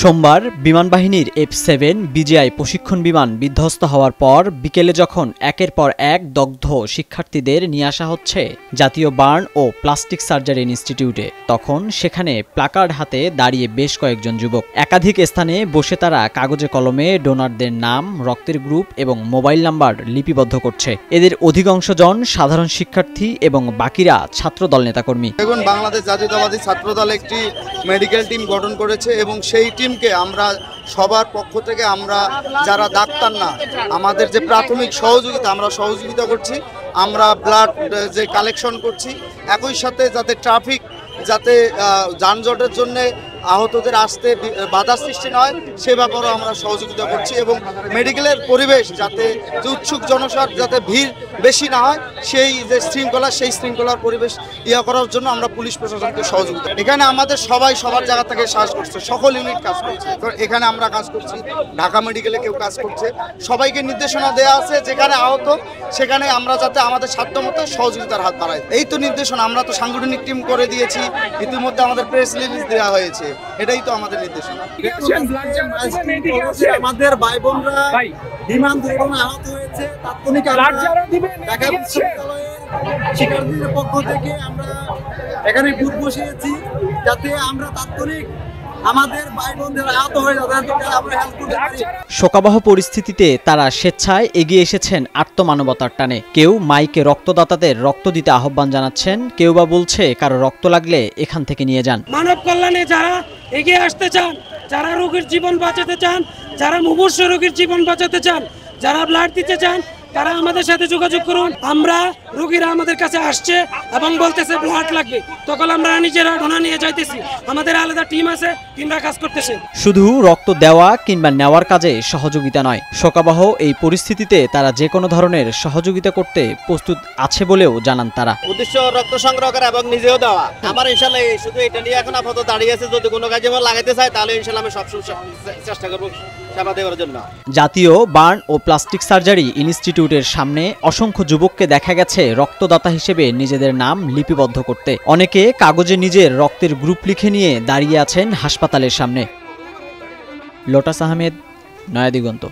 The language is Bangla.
সোমবার বিমানবাহিনীর F-7 বিজিআই প্রশিক্ষণ বিমান বিধ্বস্ত হওয়ার পর বিকেলে যখন একের পর এক দগ্ধ শিক্ষার্থীদের নিয়ে আসা হচ্ছে জাতীয় বার্ন ও প্লাস্টিক সার্জারি ইনস্টিটিউটে, তখন সেখানে প্লাকার্ড হাতে দাঁড়িয়ে বেশ কয়েকজন যুবক। একাধিক স্থানে বসে তারা কাগজে কলমে ডোনারদের নাম, রক্তের গ্রুপ এবং মোবাইল নাম্বার লিপিবদ্ধ করছে। এদের অধিকাংশজন সাধারণ শিক্ষার্থী এবং বাকিরা ছাত্রদল নেতাকর্মী। এখন বাংলাদেশ জাতীয়তাবাদী ছাত্রদল একটি মেডিকেল টিম গঠন করেছে এবং সেই টিমকে আমরা সবার পক্ষ থেকে আমরা যারা ডাক্তার না, আমাদের যে প্রাথমিক সহযোগিতা আমরা সহযোগিতা করছি, আমরা ব্লাড যে কালেকশন করছি, একই সাথে যাতে ট্রাফিক যাতে যানজটের জন্য আহতদের আসতে বাধা সৃষ্টি নয় সে ব্যাপারেও আমরা সহযোগিতা করছি এবং মেডিকেলের পরিবেশ যাতে উৎসুক জনসার যাতে ভিড় বেশি না হয় সেই যে শৃঙ্খলা, সেই শৃঙ্খলার পরিবেশ করার জন্য আমরা পুলিশ প্রশাসনকে সহযোগিতা। এখানে আমাদের সবাই সবার জায়গা থেকে কাজ করছে, সকল ইউনিট কাজ করছে। এখানে আমরা কাজ করছি, ঢাকা মেডিকেলে কেউ কাজ করছে, সবাইকে নির্দেশনা দেওয়া আছে যেখানে আহত সেখানে আমরা যাতে আমাদের সাধ্যমতো সহযোগিতার হাত বাড়াই। এই তো নির্দেশনা, আমরা তো সাংগঠনিক টিম করে দিয়েছি, ইতিমধ্যে আমাদের প্রেস রিলিজ দেওয়া হয়েছে, এটাই তো আমাদের নির্দেশনা। আমাদের ভাই বোনরা বিমান দুর্ঘটনায় আহত হয়েছে, তাৎক্ষণিক ঢাকা বিশ্ববিদ্যালয়ের শিক্ষার্থীদের পক্ষ থেকে আমরা এখানে বুথ বসিয়েছি যাতে আমরা তাৎক্ষণিক আমাদের ভাই বোনদের আহত হয়ে যাতে আমরা হেল্প করতে পারি। শোকাবহ পরিস্থিতিতে তারা স্বেচ্ছায় এগিয়ে এসেছেন আত্মমানবতার টানে। কেউ মাইকে রক্তদাতাদের রক্ত দিতে আহ্বান জানাচ্ছেন, কেউ বা বলছে কারো রক্ত লাগলে এখান থেকে নিয়ে যান। মানব কল্যাণে যারা এগিয়ে আসতে চান, যারা রোগীর জীবন বাঁচাতে চান, যারা মুমূর্ষ রোগীর জীবন বাঁচাতে চান, যারা ব্লাড দিতে চান, তারা আমাদের সাথে যোগাযোগ করুন। আমরা রোগীরা আমাদের কাছে আসছে এবং বলতেছে ব্লাড লাগবে, তখন আমরা নিজেরা ডোনা নিয়ে যাইতেছি। আমাদের আলাদা টিম আছে, টিমরা কাজ করতেছে। শুধু রক্ত দেওয়া কিংবা নেওয়ার কাজে সহযোগিতা নয়, শোকাবহ এই পরিস্থিতিতে তারা যে কোনো ধরনের সহযোগিতা করতে প্রস্তুত আছে বলেও জানান তারা। উদ্দেশ্য রক্ত সংগ্রহ করা এবং নিজেও দেওয়া। আমার ইনশাআল্লাহ শুধু এটা নিয়ে এখন আপাতত দাঁড়িয়ে আছে, যদি কোনো কাজে আমার লাগাতে চাই তাহলে ইনশাআল্লাহ আমি সবসময় চেষ্টা করব সেবা দেওয়ার জন্য। জাতীয় বার্ন ও প্লাস্টিক সার্জারি ইনস্টিটিউটের সামনে অসংখ্য যুবককে দেখা গেছে রক্তদাতা হিসেবে নিজেদের নাম লিপিবদ্ধ করতে। অনেকে কাগজে নিজের রক্তের গ্রুপ লিখে নিয়ে দাঁড়িয়ে আছেন হাসপাতালের সামনে। লোটাস আহমেদ, নয়া দিগন্ত।